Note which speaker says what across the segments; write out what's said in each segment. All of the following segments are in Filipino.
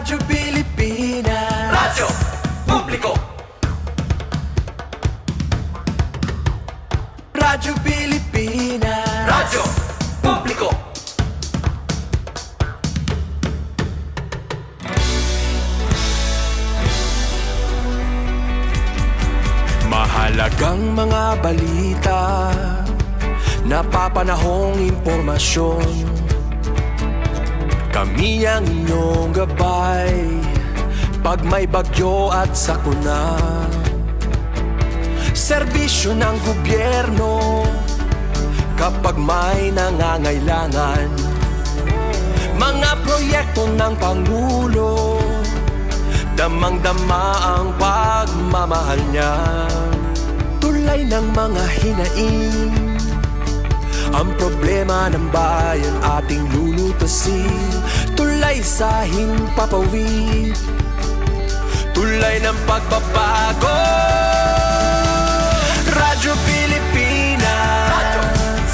Speaker 1: Radyo Pilipinas, Radyo Publiko. Radyo Pilipinas, Radyo Publiko. Mahalagang mga balita, napapanahong impormasyon. Kami ang inyong gabay pag may bagyo at sakuna. Serbisyo ng gobyerno kapag may nangangailangan. Mga proyekto ng Pangulo, damang-dama ang pagmamahal niya. Tulay ng mga hinaing, ang problema ng bayan ating lulutasin. Tulay sa himpapawid, tulay ng pagbabago. Radyo Pilipinas, Radyo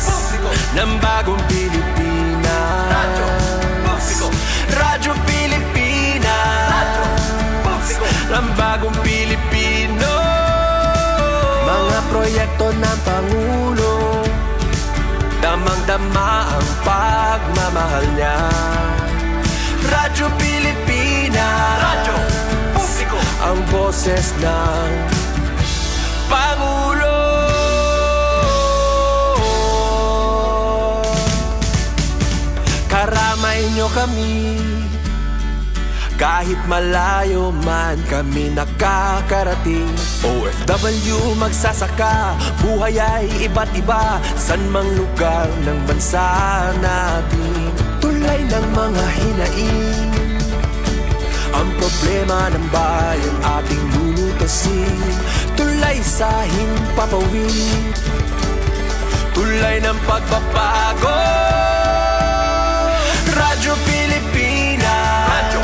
Speaker 1: Publiko. Ng bagong Pilipinas, Radyo Publiko. Radyo Pilipinas, Radyo Publiko. Ng bagong Pilipino. Mga proyekto ng Pangulo, damang-dama ang pagmamahal niya. Radyo Pilipinas, Radyo Publiko. Ang boses ng Pangulo. Karamay niyo kami, kahit malayo man kami nakakarating. OFW magsasaka, buhay ay iba't iba, san mang lugar ng bansa natin. Tulay ng mga hinaing, ang problema ng bayan ating lulutasin. Tulay sa himpapawid, tulay ng pagbabago. Radyo Pilipinas, Radyo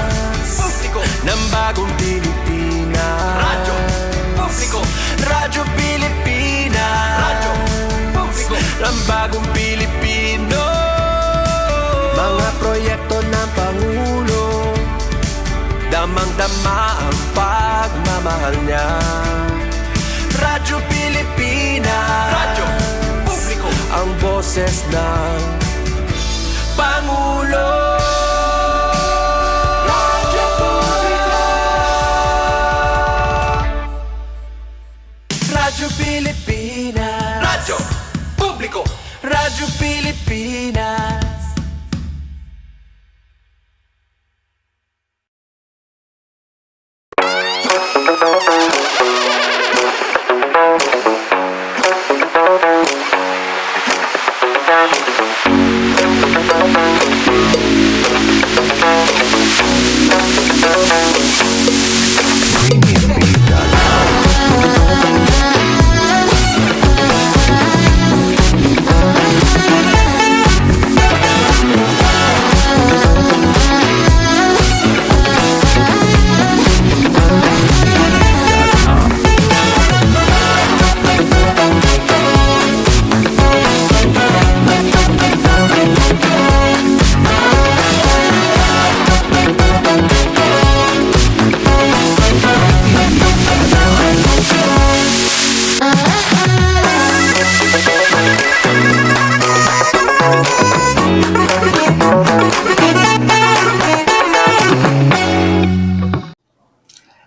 Speaker 1: Publiko. Ng bagong Pilipinas, Radyo Publiko. Radyo Pilipinas, Radyo Publiko. Ng bagong Pilipino. Mga proyekto ng Pangulo, damang-dama ang pagmamahal niya. Radyo Pilipinas, Radyo Publiko. Ang boses ng Pangulo. Radyo Publiko. Radyo Pilipinas, Radyo Publiko. Radyo Pilipinas.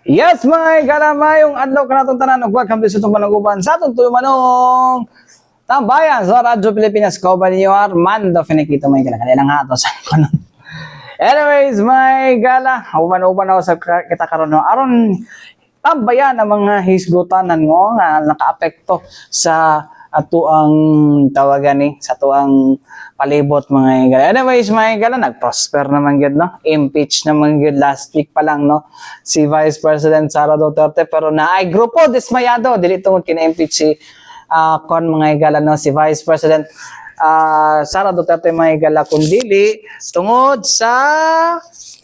Speaker 2: Yes, mga kalamayong adlaw ka natong tanan ug welcome to itong panangguban sa atong tulumanong tambayan sa Radyo Pilipinas. Kauban niyo Armando Finiquito, mga kanilang hato sa kanon. Anyways, mga gala, uban-uban ako sa kita karon no aron tambayan ang mga hisgutanan mo nga nakaapekto sa ato ang tawagan ni sa ato ang palibot, mga gala. Anyways, mga gala, nag-prosper naman gyud no. Impeach naman gyud last week pa lang no si Vice President Sara Duterte, pero naay grupo dismayado dili tungod kina-impeach si kon mga gala no si Vice President Sara Duterte, mga gala, kundili tungod sa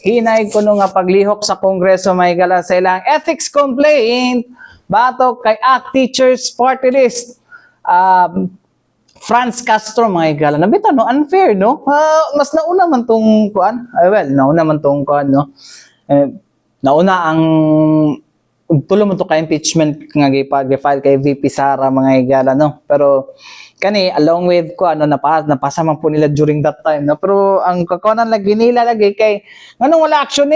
Speaker 2: hinay kuno nga paglihok sa Kongreso, mga gala, sa ilang ethics complaint batok kay ACT Teachers Party List. Franz Castro, mga igala. Nabita, no? Unfair, no? Mas nauna man tong kuan. Well, nauna man tong kuan, no? Nauna ang tulo mo to ka impeachment nga gi-file kay VP Sara mga higala no. Pero kani along with ko napasa man po nila during that time no. Pero ang kakuanan lagi nila lagi kay nganong wala action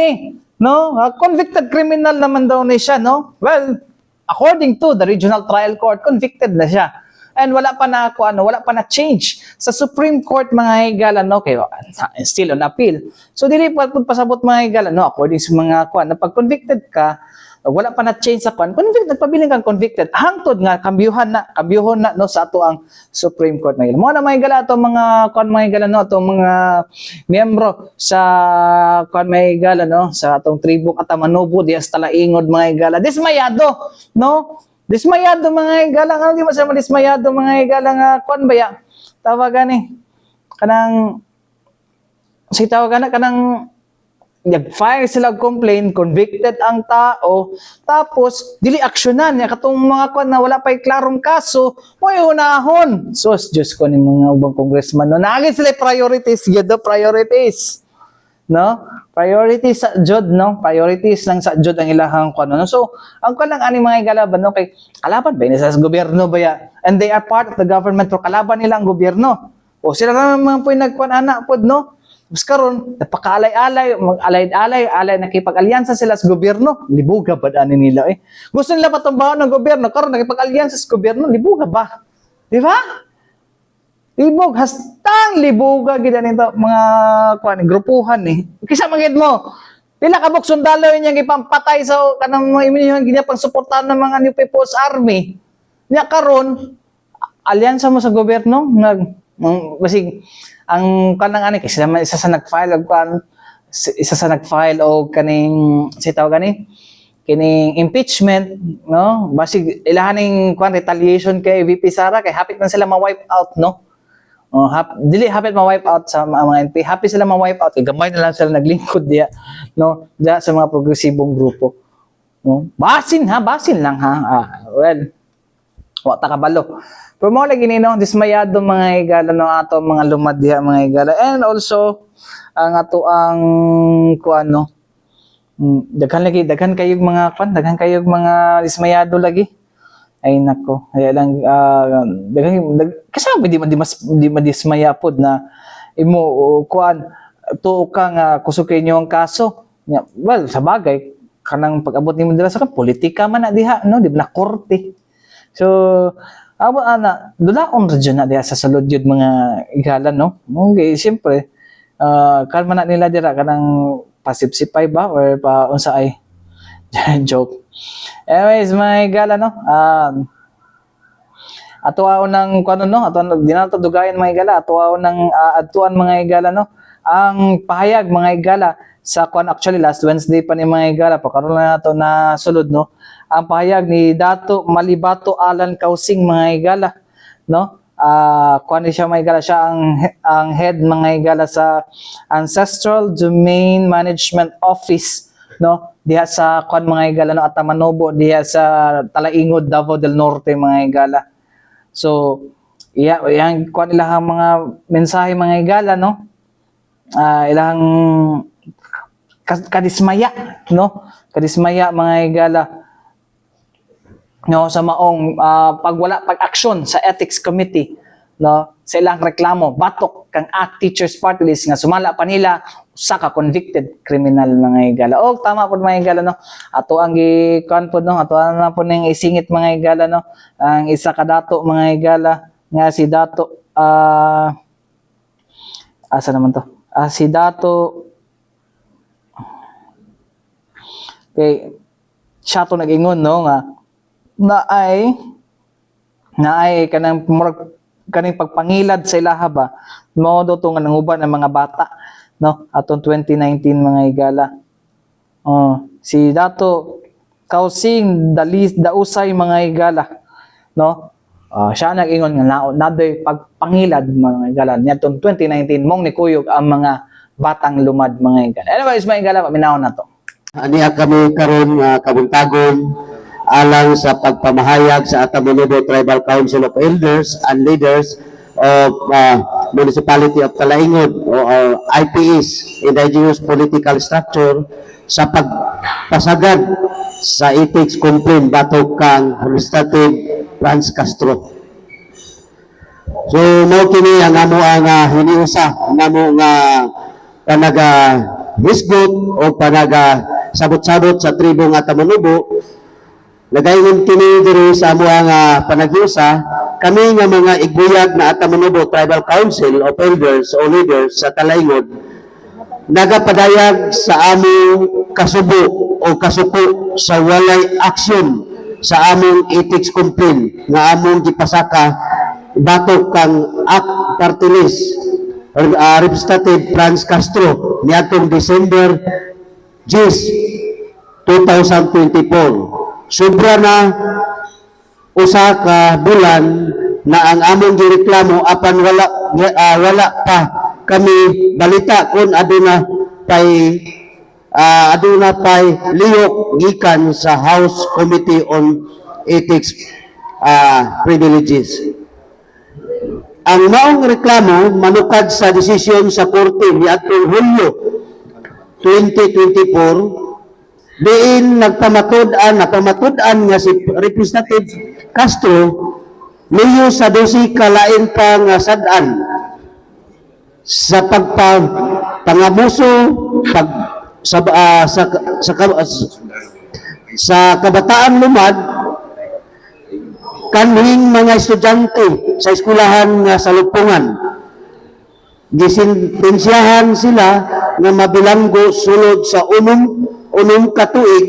Speaker 2: no. Convicted criminal naman daw ni siya no. Well, according to the Regional Trial Court, convicted na siya. And wala pa na change sa Supreme Court mga higala no, kay still on appeal. So dili pa pasabot mga higala no, according sa mga na pag convicted ka, wala pa na change sa convicted, nagpabiling kang convicted hangtod nga kambyuhon na no sa ato ang Supreme Court mga higala. Mo na mga higala ato mga mga higala no, atong mga miyembro sa mga higala no, sa atong tribo Atamanobo dias Talaingod mga higala. Dismayado no. Dismayado mga higala, ano di masama dismayado mga higala nga baya? Tawagan kanang kanang nag-file sila complaint, convicted ang tao, tapos dili aksyonan niya katong mga na wala pa'y klarong kaso, mo unahon. So, Diyos ko ni mga ubang congressman, no? Naagin sila priorities, priorities. No? Priorities sa jud no, priorities lang sa jud ang ilahang no. So ang lang ani mga igalaban no kay kalaban ba ni sa gobyerno ba ya, and they are part of the government, pero kalaban nila ang gobyerno o sila lang mga puy nagkuan-ana pod no. Mas karon napakaalay-alay, mag-alay nakipag-alyansa sila sa gobyerno, libuga ba ani nila gusto nila patumbahan ng gobyerno karon nakipag-alyansa sa gobyerno, libuga ba, di ba? Libog, hastang libuga gid nito mga grupuhan Kisa magid mo. Pila ka buk sundalo inyang ipampatay sa kanang mga iminyo ginya pang suportahan ng mga New People's Army. Nya karon alyansa mo sa gobyerno basig ang kanang kasi isa sa nag-file og kaning sitaw kining impeachment no, basig ilahaning retaliation kay VP Sara kay hapit man sila ma-wipe out no. Dili hapit ma-wipe out sa mga NP. Happy sila ma-wipe out. Gamay na lang sila naglingkod diya, no? Diya sa mga progresibong grupo. No? Basin lang ha. Well, wata kabalo. Pero mo lagi no, dismayado mga higala no ato mga lumad diha mga higala. And also ang ato ang daghan kayog mga dismayado lagi. Ay nako, kaya lang kasi di madismaya pod na imo tuo ka nga kusukin niyo ang kaso. Well, sa bagay kanang pag-abot nimo dira sa politika man na diha no, di ba na korte. So abo dulaon ra na diha sa sulod jud mga igala no. Okay, siyempre kalma na nila dira kanang pasipsipay ba or pa unsa ay joke. Anyways, my gala no. Atuaon ng dinato dugayan mga igala, atuaon ng atuan mga igala no. Ang pahayag mga igala sa actually last Wednesday pa ni mga igala pagkaroon na nato na sulod no. Ang pahayag ni Dato Malibato Alan Kausing mga igala no. Siya mga igala, siya ang head mga igala sa Ancestral Domain Management Office no, diha sa mga igala no Atamanobo diha sa Talaingod, Davao del Norte mga igala. So yang ilahang mga mensahe mga igala no, ilahang kadismaya no, kadismaya mga igala no sa maong pag-aksyon sa Ethics Committee no sa ilang reklamo batok kang ACT Teachers Party List nga sumala pa nila sa ka convicted criminal mga igala. O tama pod mga igala no. Ato ang gi-kon pod no, ato na po ning isingit mga igala no. Ang isa ka dato mga igala nga si Dato asa naman to? Si Dato siya to nag-ingon no nga naay kanang kaning pagpangilad sa ilaha ba mo do to nga nanguban ang mga bata no atong 2019 mga igala. Si Dato Kausing dausay mga igala no. Siya nag-ingon nga naday pagpangilad mga igala niadtong 2019 mong nikuyog ang mga batang lumad mga igala. Anyways mga igala, paminahon na to.
Speaker 3: Aniya kami karon kabuntagon alang sa pagpamahayag sa Atamanobo Tribal Council of Elders and Leaders of Municipality of Talaingod or IPS, Indigenous Political Structure, sa pagpasagad sa ethics complaint batok kang Representative Franz Castro. So mao kini ang amo ang hiniusa namo nga panaga hisgot o panaga sabot-sabot sa tribo nga Tamunubo. Nagayon kini diri sa amo ang panaghiusa kami nga mga iguyag na Tamunubo Tribal Council of Elders o leaders sa Talaingod nagapadayag sa among kasubo o kasuko sa walay aksyon sa among ethics complaint nga among gipasaka batok kang party list Representative Franz Castro niadtong December 10, 2024. Sobra na usa ka bulan na ang among gireklamo apan wala pa kami balita kung aduna pay lihok gikan sa House Committee on Ethics Privileges. Ang maong reklamo manukad sa desisyon sa korte niadtong Hulyo 2024 diin napamatud-an nga si Representative Castro liyo sa 12 kalain pa nga sad-an sa pangabuso sa kabataan lumad kanhing mga estudyante sa eskwelahan nga salupungan. Gisintensyahan sila nga mabilanggo sulod sa unom ka tuig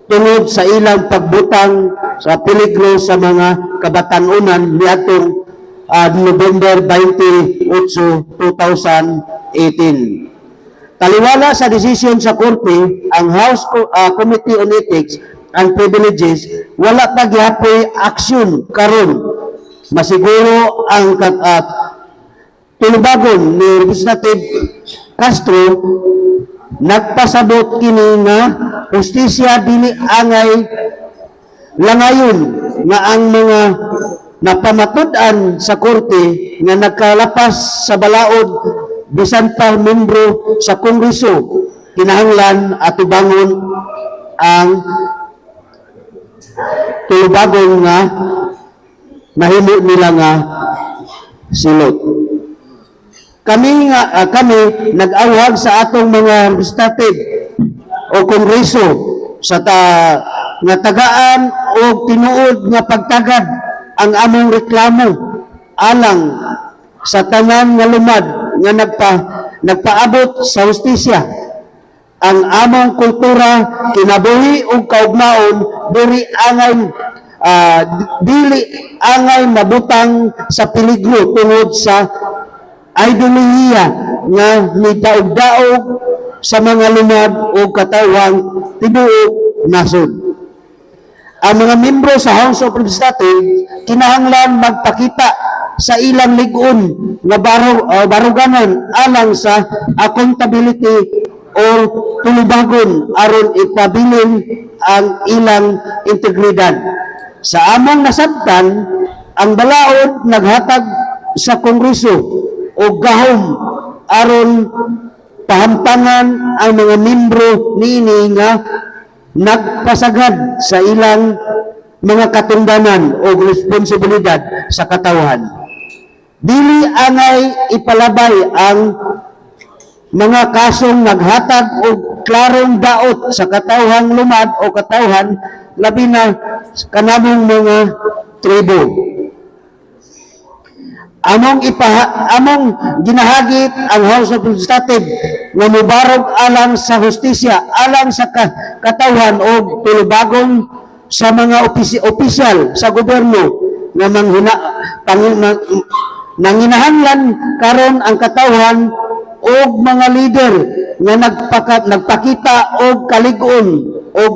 Speaker 3: tungod sa ilang pagbutang sa peligro sa mga kabatanunan niadtong November 28, 2018. Taliwala sa desisyon sa korte, ang House Committee on Ethics and Privileges wala pa gihapoy aksyon karon masiguro ang tulubagon ni Representative Castro nagpasabot kini nga justisya dili angay langayon nga ang mga napamatud-an sa korte nga nagkalapas sa balaod bisan pa membro sa Kongreso kinahanglan atubangon ang tulubagon nga nahimo nila nga silot. Kami nag-awhag sa atong mga representative o Kongreso sa nga tagaan o tinuod nga pagtagad ang among reklamo alang sa tanan nga lumad nga nagpaabot sa hustisya. Ang among kultura kinabuhi ug kaugmaon dili angay mabutang sa peligro tungod sa ideolohiya nga nidaog-daog sa mga lumad o katawang tibuok nasod. Ang mga membro sa House of Representatives kinahanglan magpakita sa ilang lig-on nga baruganan alang sa accountability o tulubagon aron ipabilin ang ilang integridad. Sa among nasabtan, ang balaod naghatag sa Kongreso o gahom aron pahamtangan ang mga membro niini nga nagpasagad sa ilang mga katungdanan o responsibilidad sa katawhan. Dili angay ipalabay ang mga kasong naghatag og klarong daot sa katawhang lumad o katawhan labi na kanamong mga tribo. Among ginahagit ang House of Representatives nga mubarog alang sa hustisya, alang sa katawhan o tulubagon sa mga opisyal sa gobyerno nga nanginahanglan karon ang katawhan o mga leader nga nagpakita og kalig-on og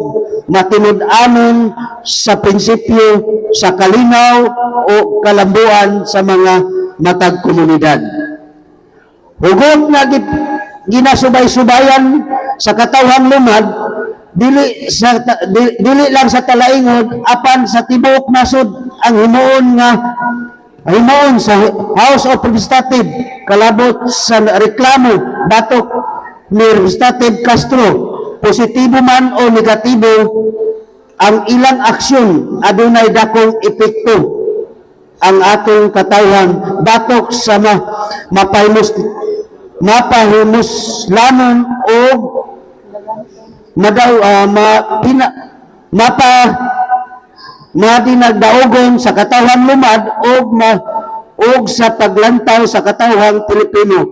Speaker 3: matinud-anon sa prinsipyo sa kalinaw o kalambuan sa mga matag komunidad. Hugot nga ginasubay-subayan sa katawhang lumad dili lang sa Talaingod apan sa tibuok nasod ang himuon sa House of Representatives kalabot sa reklamo batok ni Representative Castro positibo man o negatibo, ang ilang aksyon adunay dakong epekto ang atong katawhan batok sa mapahimuslanon o madinagdaogon sa katawhan lumad og sa paglantaw sa katawhang Pilipino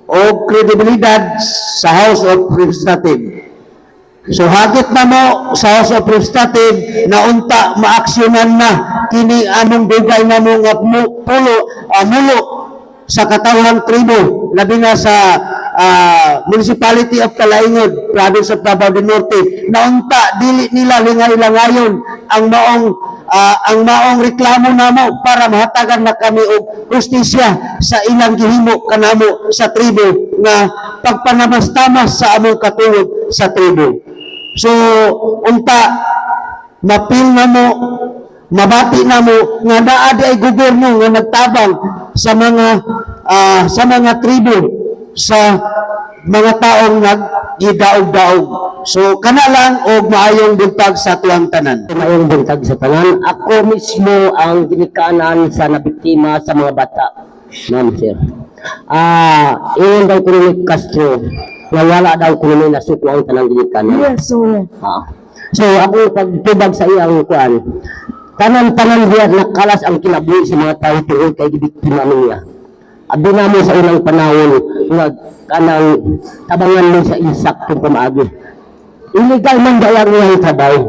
Speaker 3: o kredibilidad sa House of Representatives. So hagit na mo sa House of Representatives na unta maaksyonan na kini among dugay na mo nga mulo sa katawhang tribo labi na sa Municipality of Talaingod, Province of Davao del Norte, na unta dili nila lingay-langayon ang maong reklamo namo para mahatagan na kami og justisya sa ilang gihimo kanamo sa tribo nga pagpanamastamas sa among katulog sa tribo. So unta mapil na mo, mabati na mo nga naa di ay gobyerno nga nagtabang sa mga tribo, sa mga taong nag-idaog-daog. So kana lang og maayong buntag sa tuwang tanan.
Speaker 4: Mayong buntag sa tanan. Ako mismo ang ginikanan sa nabiktima sa mga bata. Ma'am, sir. Iyon daw ko ni Castro na wala daw ko ni nasukwa ang tanang ginikanan.
Speaker 5: Yes, so,
Speaker 4: So ako pagtubag sa iyang kuan, tanan-tanan diya nakalas ang kinabuhi sa mga tao tungkol kay biktima niya. Abi na mo sa unang panahon nga kanang tabangan mo sa insaktong pamaagi. Illegal man dayang iyang trabaho.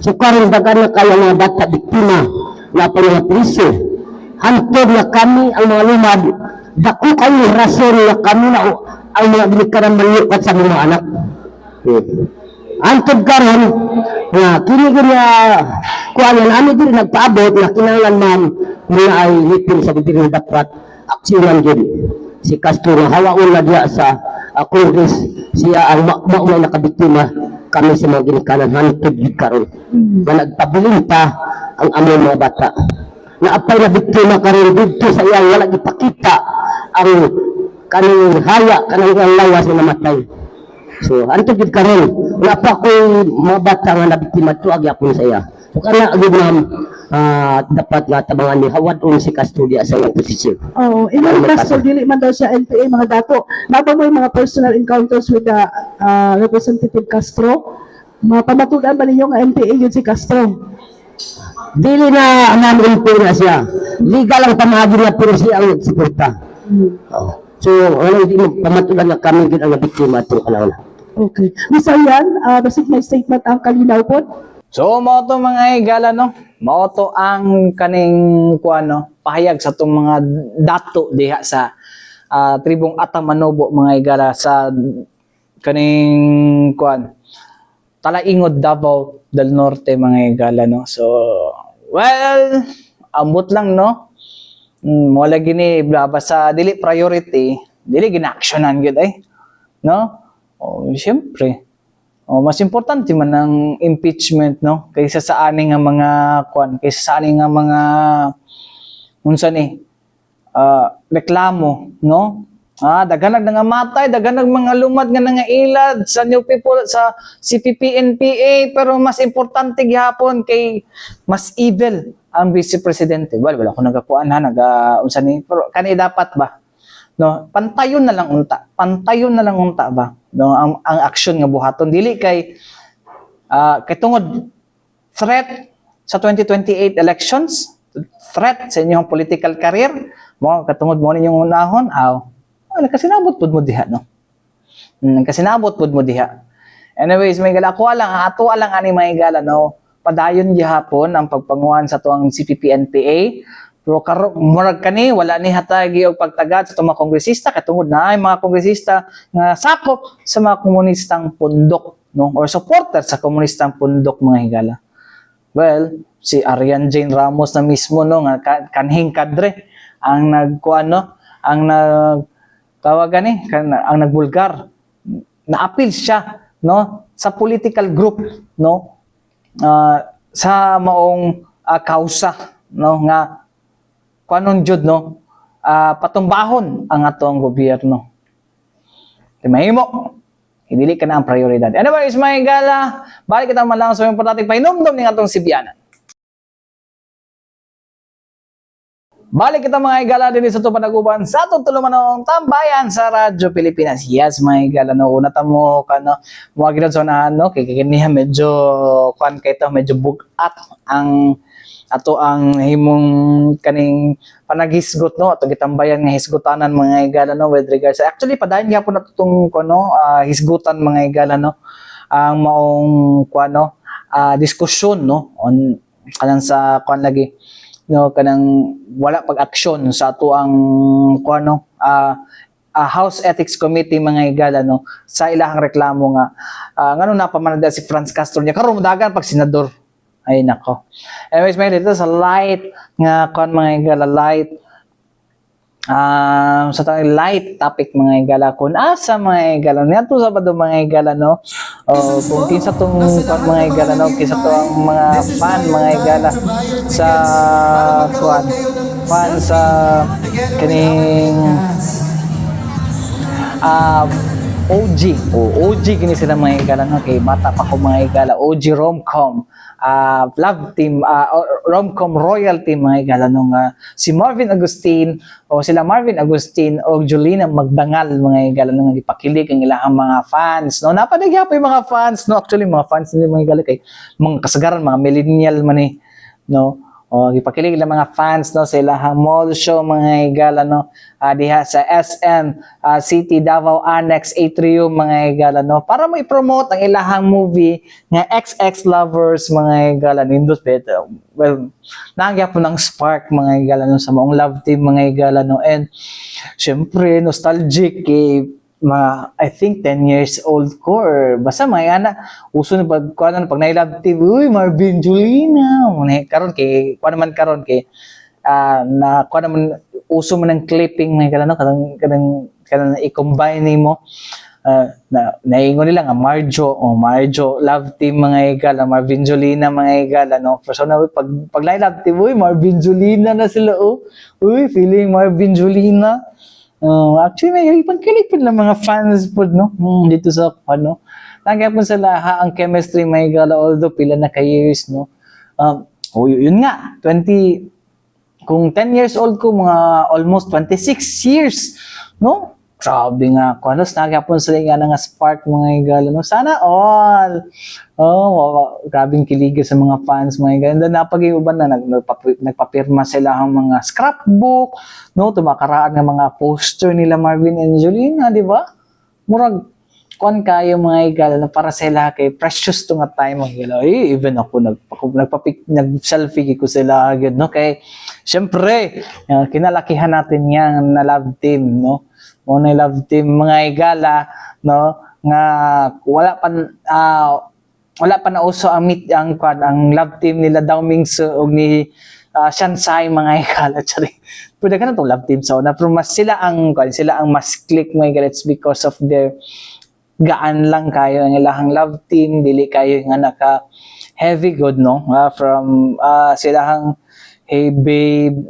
Speaker 4: So karon dagan na kaya mga bata biktima na mga priso. Hantod na kami ang mga lumad. Dako kayo rason na kami na ang mga binikaran maliukat sa mga anak. Hantod karon nga kini gina kuan na ani diri nagpaabot na kinahanglan man mga ay hipon sa bibig dapat aksyonan gyud si Castro na hawaon na diya sa Congress siya ang maumay nakabiktima kami sa mga ginikanan hantod gyud karon na nagpabiling pa ang among mga bata na apay na biktima karon didto sa iyang wala gipakita ang kaning haya kanang lawas na namatay. So hantod gyud karon wala pa ko mga bata nga nabiktima tuag yapon sa iya. So kana gyud ma'am dapat nga tabangan ni hawad si Castro diya sa iyang posisyon.
Speaker 5: oh, Imong Castro, dili man daw siya NPA, mga dato. Naba mo yung mga personal encounters with the Representative Castro? Mapamatudan ba ninyo nga NPA yun si Castro?
Speaker 4: Dili na namin na siya. Legal ang pamagi na pero siya ang nagsuporta. So, wala hindi mo pamatulan na kami din ang nabiktima itong panahon.
Speaker 5: Okay. Misa yan, basig may statement ang kalinaw po.
Speaker 2: So mao to mga higala no. Mao to ang kaning kuan no, pahayag sa tong mga dato diha sa tribong Atamanobo mga higala sa kaning kuan Talaingod, Davao del Norte mga higala no. So well, ambot lang no. Mo lagi ni basta dili priority, dili gina-actionan gyud ay. No? Oh, syempre. Mas importante man ang impeachment no kaysa sa ani nga mga kwan, kaysa sa ani nga mga unsa ni reklamo no. Daganag nga matay, daganag mga lumad nga nangailad sa new people sa CPP NPA, pero mas importante gihapon kay mas evil ang Vice Presidente. Well, wala ko nagakuan ha, unsa ni, pero kani dapat ba no pantayon na lang unta, ba no ang action nga buhaton dili kay tungod threat sa 2028 elections, threat sa inyong political career mo katungod mo ninyong unahon kasinabot pud mo diha no. Kasinabot pud mo diha. Anyways, may gala ko lang ato lang ani may gala no. Padayon gihapon ang pagpanguhan sa tuang CPP NPA. Pero murag kani wala ni hatagi og pagtagad sa mga kongresista katungod na ay mga kongresista nga sakop sa mga komunistang pundok no or supporter sa komunistang pundok mga higala. Well, si Arian Jane Ramos na mismo no nga kanhing kadre ang nagkuan no, ang nagtawagan ni ang nagbulgar. Naapil siya no sa political group no sa maong kausa no nga kanon jud no patumbahon ang atong gobyerno. Di mahimo Dili ka na ang prioridad. Anyways, mga igala, balik kita man lang sa importante pahinumdum ning atong Sibianan. Balik kita mga igala din sa itong panaguban sa itong tulumanong tambayan sa Radyo Pilipinas. Yes, mga igala, no, una tamo ka, no, mga ginod sa unahan, no, kaya kiniha medyo, kuan kay ito, medyo bugat ang, ato ang himong kaning panaghisgot, no, ato gitambayan nga hisgutanan mga igala, no, with regards, actually, padayon nga po na itong, no, hisgutan mga igala, no, ang maong, kuan, no, diskusyon, no, on, kanang sa, kuan lagi, no, kanang wala pag-aksyon sa ato ang kuno House Ethics Committee mga igala, no, sa ilahang reklamo nga ngano na pamanada si Franz Castro niya karon dagan pag senador. Ay nako. Anyways, may dito sa light nga kon mga igala, light sa tawag light topic mga igala, kung asa mga igala niadto sa bado mga igala, no, kung kinsa tong mga igala, no, kinsa to ang mga fan mga igala sa kuan fan sa kaning OG kini sila mga igala, no, kay bata pa ko mga igala, OG romcom love team, romcom royal team mga igala, nung si Marvin Agustin o sila Marvin Agustin o Julina Magdangal mga igala, nung ipakilig ang ilang mga fans, no, napadagya pa yung mga fans, no, actually mga fans nila mga igala kay mga kasagaran mga millennial man no, o ipakilig lang mga fans, no, sa ilahang mall show mga igala, no, diha sa SM City Davao Annex Atrium mga igala, no, para mo i-promote ang ilahang movie nga XX Lovers mga igala, nindot beto. Well, nagya po ng spark mga igala, no, sa maong love team mga igala, no, and syempre nostalgic mga, I think 10 years old ko or basta mga ana uso na pag nai-love team, uy Marvin Julina karon kay naman karon kay na naman uso man ng clipping mga kanang kanang i-combine nimo na naingon nila nga Marjo love team mga igala, Marvin Julina mga igala, no, personal pag nai-love team, uy Marvin Julina na sila, uy feeling Marvin Julina. Actually, may pagkalipin lang mga fans po, no, dito sa, ano, lagi po sila ang chemistry may gala, although pila na ka-years, no. Yun nga, kung 10 years old ko, mga almost 26 years, no. Grabe nga, kung ano, nagapon sila nga spark mga igala, no. Sana all. Grabing kiliga sa mga fans mga igala. And then napag-iuban na, nagpapirma sila ang mga scrapbook, no, tumakaraan ng mga poster nila Marvin and Julina, di ba? Murag, kuan kayo mga igala, na para sila kay precious to nga time mga igala. Even ako, nag-selfie ko sila agad, no, kay, syempre, kinalakihan natin yan na love team, no. Muna love team mga igala, no, nga wala pa na uso ang love team nila Dao Mingsu og ni Shansai mga igala, sorry. Pwede ka na itong love team sa una, pero mas sila ang mas click mga igala. It's because of their gaan lang kayo ang ilahang love team, dili kayo nga naka heavy good, no, from silahang hey babe,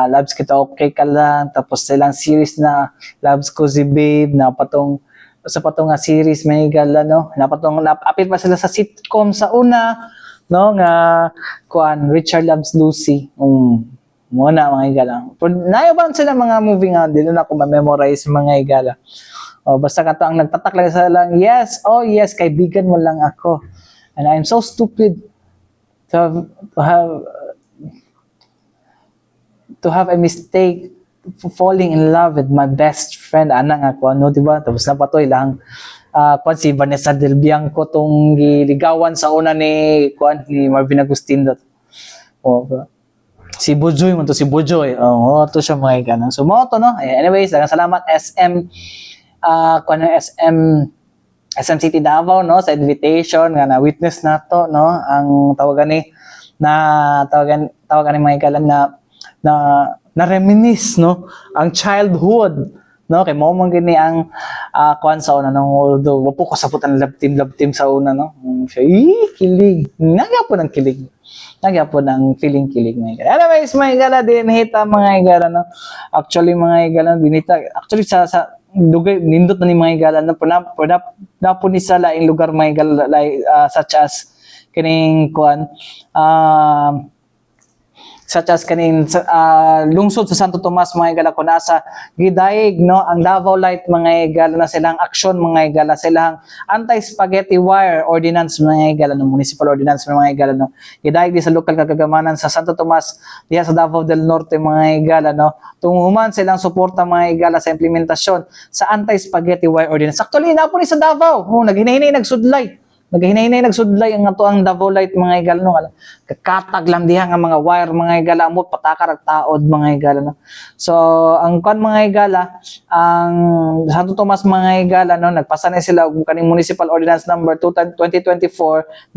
Speaker 2: loves kita okay ka lang, tapos silang series na loves ko si babe, na patong nga series may gala, no, napapit pa sila sa sitcom sa una, no, nga kuan Richard Loves Lucy, muna mga igala. Pero nayaban sila mga movie nga, dito na ako ma-memorize mga igala. Basta ka to ang nagtatak lang sa lang, yes, oh yes, kaibigan mo lang ako, and I'm so stupid to have a mistake falling in love with my best friend, ana nga ko, ano, diba? Tapos na patoy lang si Vanessa Del Bianco tong giligawan sa una ni Marvin Agustin dot. Si Bujoy to siya mga igana. So mo to, no. Anyways, salamat SM SM City Davao, no, sa invitation nga na witness nato, no, ang tawagan ni mga igala na reminisce, no, ang childhood, no, kay mo man gini ang kuan sa una, no, although wapo ko sa putan love team sa una, no, siya kilig, nagyapon ang kilig, nagyapon ang feeling kilig mga igala. Anyways mga igala, din hita mga igala, no, actually mga igala, dinita actually sa dugay nindot na ni mga higala no na po ni sa laing lugar mga higala such as kining kuan such as kaning lungsod sa Santo Tomas mga higala kun asa gidaig no ang Davao Light mga higala na silang aksyon mga higala silang anti-spaghetti wire ordinance mga higala no municipal ordinance mga higala no gidaig di sa lokal kagamanan sa Santo Tomas diha sa Davao del Norte mga higala no tunghuman silang suporta mga higala sa implementasyon sa anti-spaghetti wire ordinance. Actually na po ni sa Davao naghinay-hinay nagsudlay ang ato ang Davao Light mga higala no kakatag lang diha nga mga wire mga higala mo patakar ag taod mga higala no. So ang kan mga higala ang Santo Tomas mga higala no nagpasa na sila og kaning municipal ordinance number 2024-006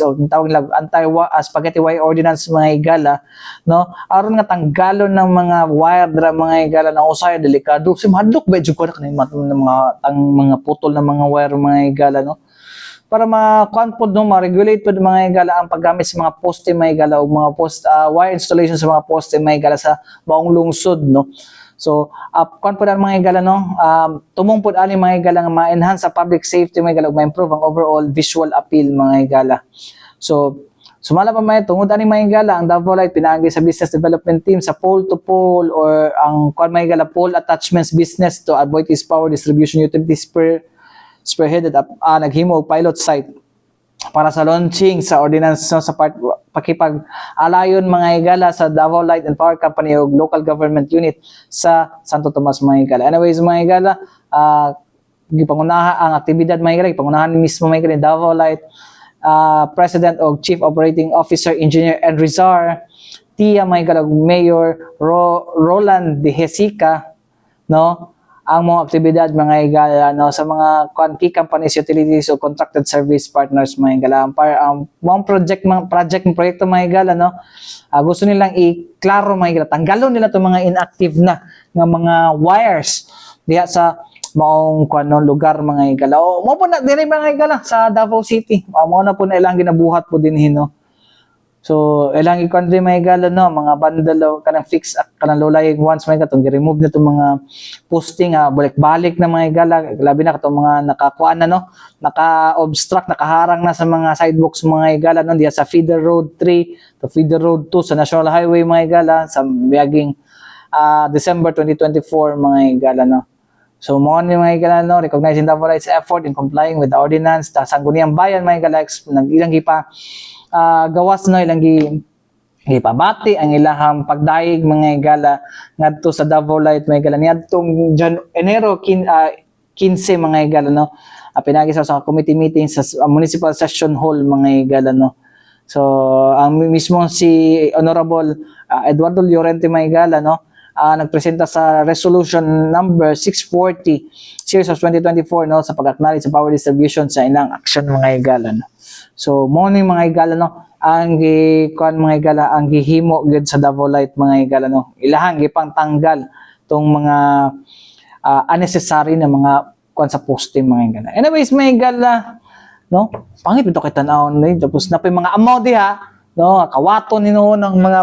Speaker 2: o tawag nila anti-spaghetti wire ordinance mga higala no aron nga tanggalon ng mga wire dra mga higala na usay delikado si madlok medyo ko na kaning mga putol na mga wire mga higala no para ma-kuan po no, ma-regulate po mga higala ang paggamit sa mga poste mga higala o mga wire installation sa mga poste mga higala sa maong lungsod no. So kuan po na mga higala no tumong po ani mga higala nga ma-enhance sa public safety mga higala ug ma-improve ang overall visual appeal mga higala. So sumala pa may tungod ani mga higala ang Davao Light pinaagi sa business development team sa pole to pole or ang kuan mga higala pole attachments business to avoid this power distribution utilities spearheaded naghimo og pilot site para sa launching sa ordinance sa pakipag-alayon mga higala sa Davao Light and Power Company o local government unit sa Santo Tomas mga higala. Anyways mga higala, gipangunaha ang aktibidad mga higala, gipangunahan mismo mga higala Davao Light President o Chief Operating Officer Engineer and Rizar, Tia mga higala, Mayor Roland De Hesica, no? Ang mga aktibidad mga higala no sa mga key companies, utilities o contracted service partners mga higala ang mga proyekto mga higala no gusto nilang i-klaro mga higala tanggalon nila to mga inactive na nga mga wires diha sa maong kuno lugar mga higala o mo po na diri mga higala sa Davao City mo na po na ilang ginabuhat po dinhi no. So, ilang i-country mga higala no, mga bundle kanang fix kanang low lying ones mga katong gi-remove na itong mga posting balik-balik na mga higala, labi na katong mga nakakuan na no, naka-obstruct, nakaharang na sa mga sidewalks mga higala no, diya sa Feeder Road 3 to Feeder Road 2 sa National Highway mga higala sa biyaging December 2024 mga higala no. So, mo ni mga higala no, recognizing Davao Light's effort in complying with the ordinance, ta sangguniang bayan mga higala nag-ilang gipa gawas no ilang gipabati ang ilahang pagdaig mga higala ngadto sa Davao Light mga higala niadtong Enero 15 mga higala no pinagi sa committee meeting sa municipal session hall mga higala no. So ang mismo si Honorable Eduardo Llorente mga higala no nagpresenta sa resolution number 640 series of 2024 no sa pag-acknowledge sa power distribution sa ilang action mga higala no. So mo ni mga higala no ang kuan mga higala ang gihimo gid sa Davao Light mga higala no ilahang gipang tanggal tong mga unnecessary na mga kuan sa poste mga higala. Anyways mga higala no pangit bitaw kay tan-awon ni tapos na pa mga amaw diha no kawaton ninuon ng mga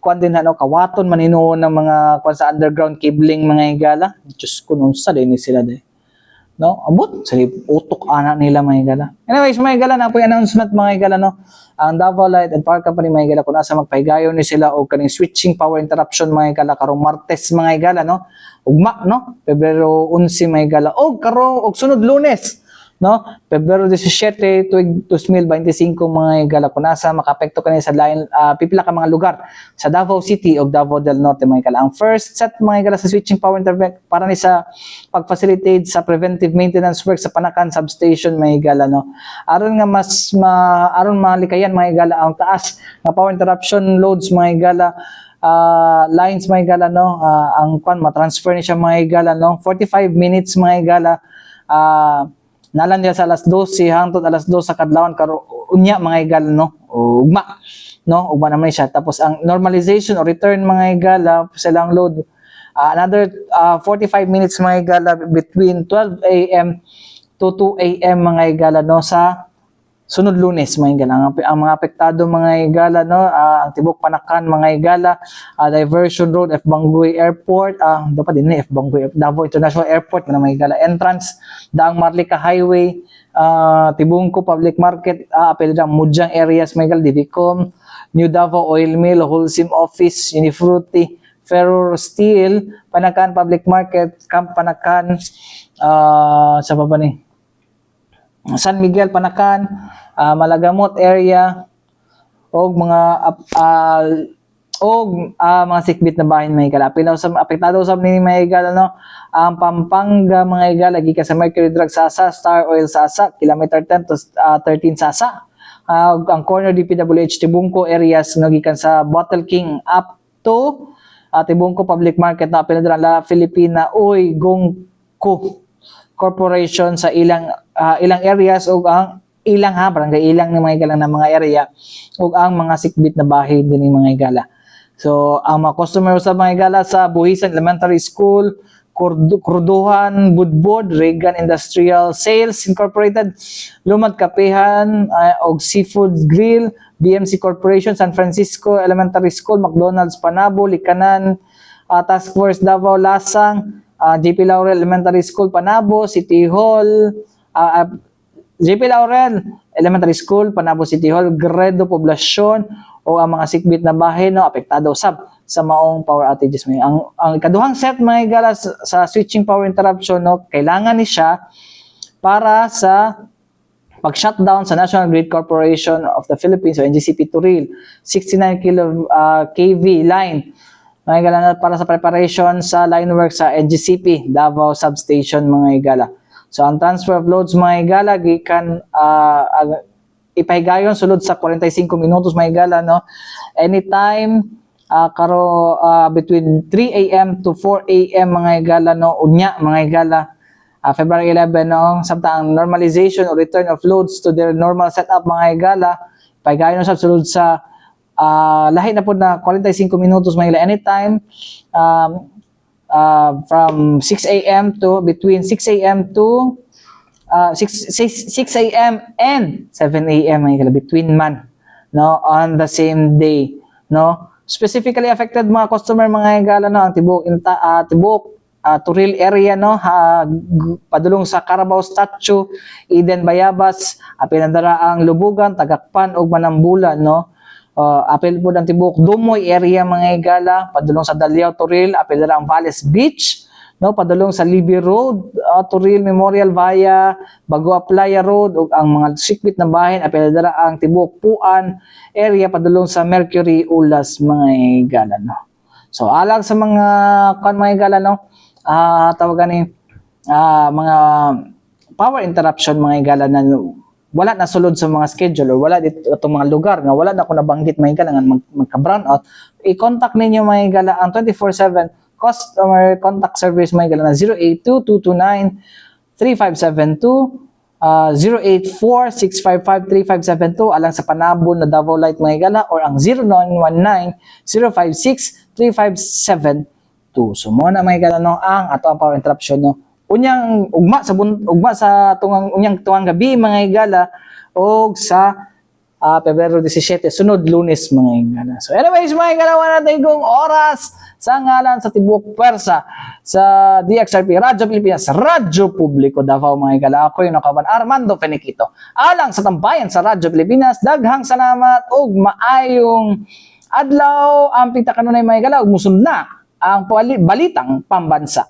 Speaker 2: kuan din no kawaton man ninuon ng mga kuan sa underground cabling mga higala. Just kuno sa din sila dai. No, abot sa utok ana nila mga higala. Anyways, mga higala na po yung announcement mga higala no. Ang Davao Light and Power Company mga higala kung asa magpahigayon ni sila og kaning switching power interruption mga higala karong Martes mga higala no. Ugma no, Pebrero 11 mga higala og sunod Lunes no, Pebrero 17 tuig 2025 mga higala kung asa makaapekto kani sa lain pipila ka mga lugar sa Davao City o Davao del Norte mga higala. Ang first set mga higala sa switching power intervention para ni sa pag-facilitate sa preventive maintenance work sa Panakan substation mga higala no. Aron nga aron malikayan mga higala ang taas nga power interruption loads mga higala lines mga higala no ang ma-transfer ni siya mga higala no 45 minutes mga higala nalan niya sa alas 12 hangtod alas 2 sa kadlawon karo unya mga higala no ugma naman siya tapos ang normalization or return mga higala sa lang load another 45 minutes mga higala between 12 AM to 2 AM mga higala no sa sunod Lunes mga higala. Ang mga apektado mga higala no, ang Tibok Panakan mga higala, Diversion Road, F. Bangoy Airport, dapat din F. Bangoy Davao International Airport mga higala, entrance Daang Marlica Highway, Tibungko Public Market, apel dang Mudjang areas mga higala, Divicom, New Davao Oil Mill, Wholesome Office, Unifruti, Ferro Steel, Panakan Public Market, Camp Panakan, sa pa ni San Miguel Panakan, Malagamot area, og mga mga sikbit na bahin mga higala. Apil sa apektado usab ni mga higala no, ang Pampanga mga higala gikan sa Mercury Drug Sasa, Star Oil Sasa, kilometer 10 to 13 Sasa. Ang corner DPWH Tibungko areas nagikan sa Bottle King up to Tibungko Public Market na apil La Filipina Uy Gongko Corporation sa ilang areas ug ang ilang barangay ilang ng mga higala na mga area ug ang mga sikbit na bahin din ng mga higala. So ang mga customer sa mga higala sa Buhisan Elementary School, Kurduhan, Budbud, Regan Industrial Sales Incorporated, Lumad Kapehan og Seafood Grill, BMC Corporation, San Francisco Elementary School, McDonald's Panabo, Likanan, Task Force Davao Lasang, JP Laurel Elementary School Panabo, City Hall, JP Laurel Elementary School Panabo City Hall, Gredo Poblasyon o ang mga sikbit na bahay no apektado usab sa maong power outages mo. Ang ikaduhang set mga higala sa switching power interruption no, kailangan ni siya para sa pag-shutdown sa National Grid Corporation of the Philippines o NGCP Turil 69 kV line. Mga higala para sa preparation sa line work sa NGCP Davao Substation mga higala. So ang transfer of loads mga higala gikan ipahigayon sulod sa 45 minutos mga higala no. Anytime between 3 AM to 4 AM mga higala no, unya mga higala. February 11 no, samtang normalization or return of loads to their normal setup mga higala. Ipahigayon sa sulod sa lahi na po na 45 minutos mga higala anytime. From 6 AM to between 6 AM to 6 AM and 7 AM mga higala, between man no on the same day no. Specifically affected mga customer mga higala no, ang Tibok Turil area no, padulong sa Carabao Statue, Eden Bayabas, apinadara ang Lubugan, Tagakpan ug Manambulan no. Apil po ng Tibok Dumoy area mga higala, padulong sa Daliao Turil, apil ang Valles Beach no, padulong sa Libby Road, Turil Memorial via Bagua Playa Road ug ang mga sikbit na bahin apil ang Tibok Puan area, padulong sa Mercury Ulas mga higala no. So alang sa mga mga higala no, tawagan ni mga power interruption mga higala na wala na sulod sa mga schedule or wala dito itong mga lugar nga wala na ko nabanggit mga higala nga magka-brown out, i-contact ninyo mga higala ang 24/7 customer contact service mga higala na 082-229-3572, 084-655-3572 alang sa Panabo na Davao Light mga higala or ang 0919-056-3572. So mo na mga higala no ang ato ang power interruption no. Unyang ugma sa unyang tuwang gabi mga higala og sa Pebrero 17 sunod Lunes mga higala. So anyways mga higala, wala tayong oras sa ngalan sa Tibok Pwersa sa DXRP Radyo Pilipinas, Radyo Publiko Davao mga higala. Ako yung nakaban Armando Feniquito. Alang sa tambayan sa Radyo Pilipinas, daghang salamat ug maayong adlaw. Ang pita kanunay mga higala ug musunod na ang balitang pambansa.